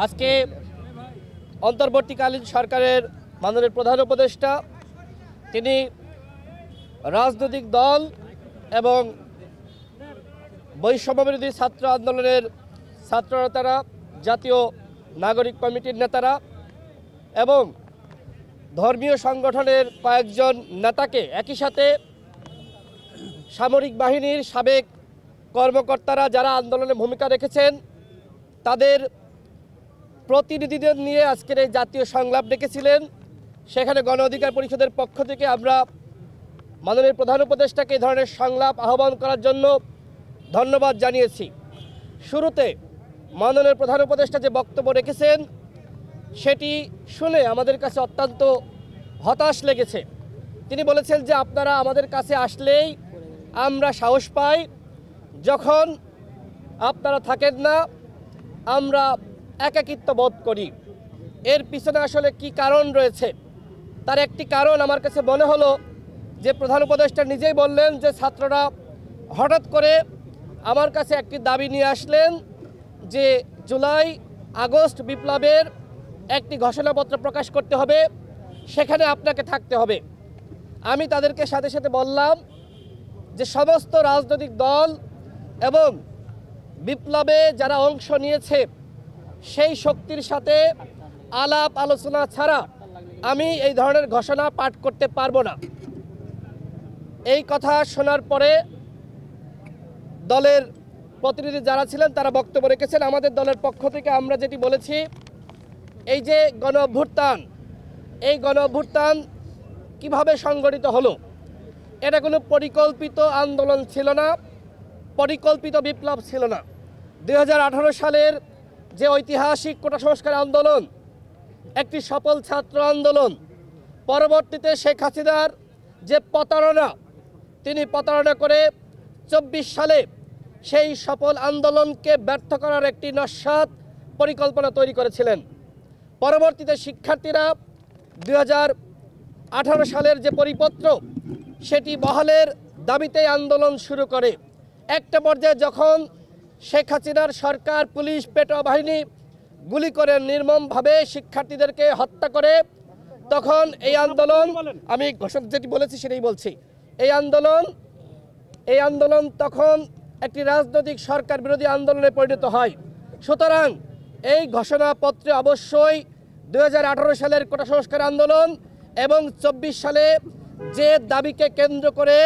আজকে অন্তর্বর্তীকালীন সরকারের মাননীয় প্রধান উপদেষ্টা তিনি রাজনৈতিক দল এবং বৈষম্যবিরোধী ছাত্র আন্দোলনের ছাত্রনেতারা, জাতীয় নাগরিক কমিটির নেতারা এবং ধর্মীয় সংগঠনের কয়েকজন নেতাকে একই সাথে সামরিক বাহিনীর সাবেক কর্মকর্তারা যারা আন্দোলনে ভূমিকা রেখেছেন তাদের প্রতিনিধিদের নিয়ে আজকের এই জাতীয় সংলাপ ডেকেছিলেন। সেখানে গণ অধিকার পরিষদের পক্ষ থেকে আমরা মাননীয় প্রধান উপদেষ্টাকে এই ধরনের সংলাপ আহ্বান করার জন্য ধন্যবাদ জানিয়েছি। শুরুতে মাননীয় প্রধান উপদেষ্টা যে বক্তব্য রেখেছেন সেটি শুনে আমাদের কাছে অত্যন্ত হতাশ লেগেছে। তিনি বলেছেন যে আপনারা আমাদের কাছে আসলেই আমরা সাহস পাই, যখন আপনারা থাকেন না আমরা একাকিত্ব বোধ করি। এর পিছনে আসলে কি কারণ রয়েছে? তার একটি কারণ আমার কাছে মনে হলো যে প্রধান উপদেষ্টা নিজেই বললেন যে ছাত্ররা হঠাৎ করে আমার কাছে একটি দাবি নিয়ে আসলেন যে জুলাই আগস্ট বিপ্লবের একটি ঘোষণাপত্র প্রকাশ করতে হবে, সেখানে আপনাকে থাকতে হবে। আমি তাদেরকে সাথে সাথে বললাম যে সমস্ত রাজনৈতিক দল এবং বিপ্লবে যারা অংশ নিয়েছে সেই শক্তির সাথে আলাপ আলোচনা ছাড়া আমি এই ধরনের ঘোষণা পাঠ করতে পারবো না। এই কথা শোনার পরে দলের প্রতিনিধি যারা ছিলেন তারা বক্তব্য রেখেছেন। আমাদের দলের পক্ষ থেকে আমরা যেটি বলেছি, এই যে গণ অভ্যুত্থান, এই গণ অভ্যুত্থান কীভাবে সংগঠিত হলো? এটা কোনো পরিকল্পিত আন্দোলন ছিল না, পরিকল্পিত বিপ্লব ছিল না। 2018 সালের যে ঐতিহাসিক কোটা সংস্কার আন্দোলন একটি সফল ছাত্র আন্দোলন, পরবর্তীতে শেখ হাসিনার যে প্রতারণা, তিনি প্রতারণা করে 24 সালে সেই সফল আন্দোলনকে ব্যর্থ করার একটি নস্যাৎ পরিকল্পনা তৈরি করেছিলেন। পরবর্তীতে শিক্ষার্থীরা 2018 সালের যে পরিপত্র সেটি বহালের দাবিতে আন্দোলন শুরু করে। একটা পর্যায়ে যখন শেখ হাসিনার সরকার, পুলিশ, পেটোয়া বাহিনী গুলি করে নির্মমভাবে শিক্ষার্থীদেরকে হত্যা করে, তখন এই আন্দোলন, আমি ঘোষণা যেটি বলেছি সেটাই বলছি, এই আন্দোলন তখন একটি রাজনৈতিক সরকার বিরোধী আন্দোলনে পরিণত হয়। সুতরাং এই ঘোষণাপত্রে অবশ্যই 2018 সালের কোটা সংস্কার আন্দোলন এবং 24 সালে যে দাবিকে কেন্দ্র করে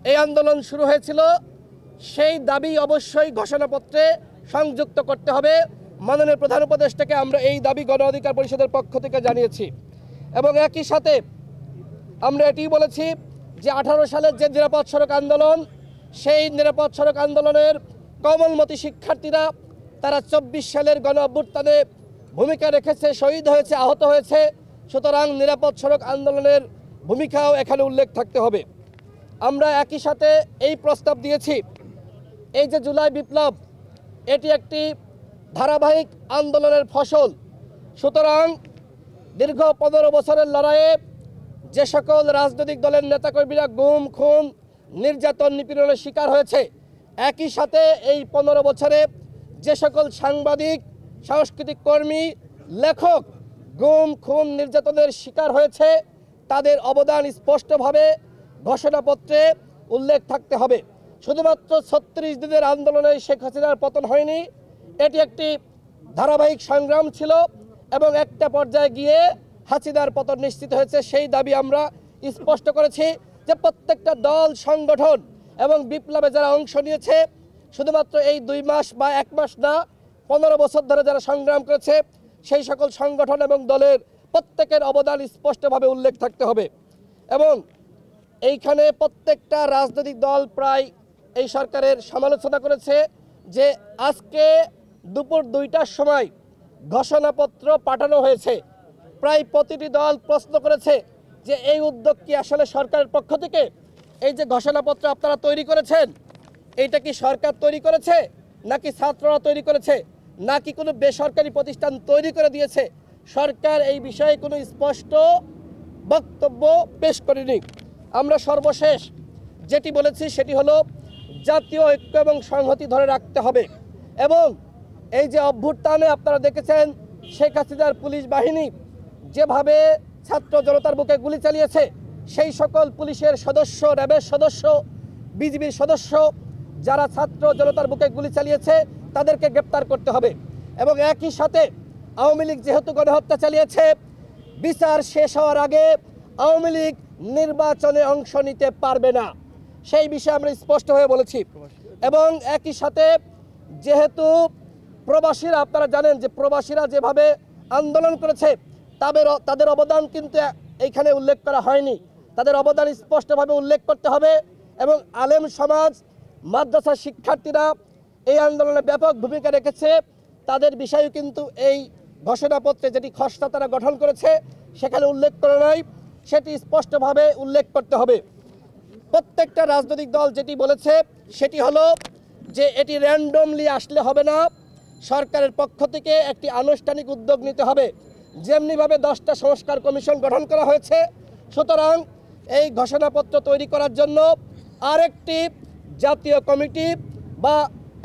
এই আন্দোলন শুরু হয়েছিল সেই দাবি অবশ্যই ঘোষণাপত্রে সংযুক্ত করতে হবে। মাননীয় প্রধান উপদেষ্টাকে আমরা এই দাবি গণ অধিকার পরিষদের পক্ষ থেকে জানিয়েছি এবং একই সাথে আমরা এটি বলেছি যে 18 সালের যে নিরাপদ সড়ক আন্দোলন, সেই নিরাপদ সড়ক আন্দোলনের কোমলমতি শিক্ষার্থীরা তারা 24 সালের গণ অভ্যুত্থানে ভূমিকা রেখেছে, শহীদ হয়েছে, আহত হয়েছে। সুতরাং নিরাপদ সড়ক আন্দোলনের ভূমিকাও এখানে উল্লেখ থাকতে হবে। আমরা একই সাথে এই প্রস্তাব দিয়েছি, এই যে জুলাই বিপ্লব এটি একটি ধারাবাহিক আন্দোলনের ফসল। সুতরাং দীর্ঘ 15 বছরের লড়াইয়ে যে সকল রাজনৈতিক দলের নেতাকর্মীরা গুম, খুন, নির্যাতন, নিপীড়নের শিকার হয়েছে, একই সাথে এই 15 বছরে যে সকল সাংবাদিক, সাংস্কৃতিক কর্মী, লেখক গুম, খুন, নির্যাতনের শিকার হয়েছে, তাদের অবদান স্পষ্টভাবে ঘোষণাপত্রে উল্লেখ থাকতে হবে। শুধুমাত্র 36 দিনের আন্দোলনে শেখ হাসিনার পতন হয়নি, এটি একটি ধারাবাহিক সংগ্রাম ছিল এবং একটা পর্যায়ে গিয়ে হাসিনার পতন নিশ্চিত হয়েছে। সেই দাবি আমরা স্পষ্ট করেছি যে প্রত্যেকটা দল, সংগঠন এবং বিপ্লবে যারা অংশ নিয়েছে, শুধুমাত্র এই 2 মাস বা 1 মাস না, 15 বছর ধরে যারা সংগ্রাম করেছে সেই সকল সংগঠন এবং দলের প্রত্যেকের অবদান স্পষ্টভাবে উল্লেখ থাকতে হবে। এবং এইখানে প্রত্যেকটা রাজনৈতিক দল প্রায় এই সরকারের সমালোচনা করেছে যে আজকে দুপুর 2টার সময় ঘোষণাপত্র পাঠানো হয়েছে। প্রায় প্রতিটি দল প্রশ্ন করেছে যে এই উদ্যোগ কি আসলে সরকারের পক্ষ থেকে? এই যে ঘোষণাপত্র আপনারা তৈরি করেছেন, এইটা কি সরকার তৈরি করেছে নাকি ছাত্ররা তৈরি করেছে নাকি কোনো বেসরকারি প্রতিষ্ঠান তৈরি করে দিয়েছে? সরকার এই বিষয়ে কোনো স্পষ্ট বক্তব্য পেশ করেনি। আমরা সর্বশেষ যেটি বলেছি সেটি হলো জাতীয় ঐক্য এবং সংহতি ধরে রাখতে হবে এবং এই যে অভ্যুত্থানে আপনারা দেখেছেন শেখ হাসিনার পুলিশ বাহিনী যেভাবে ছাত্র জনতার বুকে গুলি চালিয়েছে, সেই সকল পুলিশের সদস্য, র্যাবের সদস্য, বিজিবির সদস্য যারা ছাত্র জনতার বুকে গুলি চালিয়েছে তাদেরকে গ্রেপ্তার করতে হবে। এবং একই সাথে আওয়ামী লীগ যেহেতু গণহত্যা চালিয়েছে, বিচার শেষ হওয়ার আগে আওয়ামী লীগ নির্বাচনে অংশ নিতে পারবে না, সেই বিষয়ে আমরা স্পষ্ট হয়ে বলেছি। এবং একই সাথে যেহেতু প্রবাসীরা, আপনারা জানেন যে প্রবাসীরা যেভাবে আন্দোলন করেছে তাদের অবদান কিন্তু এইখানে উল্লেখ করা হয়নি, তাদের অবদান স্পষ্টভাবে উল্লেখ করতে হবে। এবং আলেম সমাজ, মাদ্রাসা শিক্ষার্থীরা এই আন্দোলনে ব্যাপক ভূমিকা রেখেছে, তাদের বিষয়েও কিন্তু এই ঘোষণাপত্রে যেটি খসড়া তারা গঠন করেছে সেখানে উল্লেখ করা নাই, সেটি স্পষ্টভাবে উল্লেখ করতে হবে। প্রত্যেকটা রাজনৈতিক দল যেটি বলেছে সেটি হলো যে এটি র্যান্ডমলি আসলে হবে না, সরকারের পক্ষ থেকে একটি আনুষ্ঠানিক উদ্যোগ নিতে হবে। যেমনিভাবে 10টা সংস্কার কমিশন গঠন করা হয়েছে, সুতরাং এই ঘোষণাপত্র তৈরি করার জন্য আরেকটি জাতীয় কমিটি বা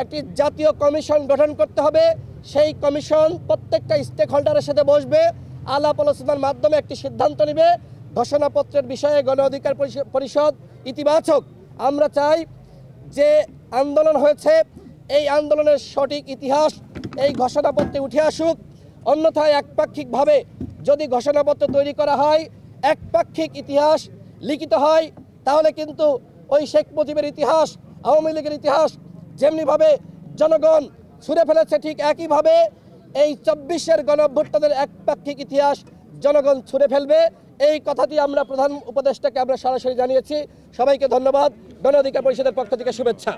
একটি জাতীয় কমিশন গঠন করতে হবে। সেই কমিশন প্রত্যেকটা স্টেক হোল্ডারের সাথে বসবে, আলাপ আলোচনার মাধ্যমে একটি সিদ্ধান্ত নেবে। ঘোষণাপত্রের বিষয়ে গণ অধিকার পরিষদ ইতিবাচক। আমরা চাই যে আন্দোলন হয়েছে এই আন্দোলনের সঠিক ইতিহাস এই ঘোষণাপত্রে উঠে আসুক। অন্যথায় একপাক্ষিকভাবে যদি ঘোষণাপত্র তৈরি করা হয়, একপাক্ষিক ইতিহাস লিখিত হয়, তাহলে কিন্তু ওই শেখ মুজিবের ইতিহাস, আওয়ামী লীগের ইতিহাস যেমনিভাবে জনগণ ছুঁড়ে ফেলেছে, ঠিক একইভাবে এই 24-এর গণঅভ্যুত্থানের একপাক্ষিক ইতিহাস জনগণ ছুঁড়ে ফেলবে। এই কথাটি আমরা প্রধান উপদেষ্টাকে আমরা সরাসরি জানিয়েছি। সবাইকে ধন্যবাদ। গণ অধিকার পরিষদের পক্ষ থেকে শুভেচ্ছা।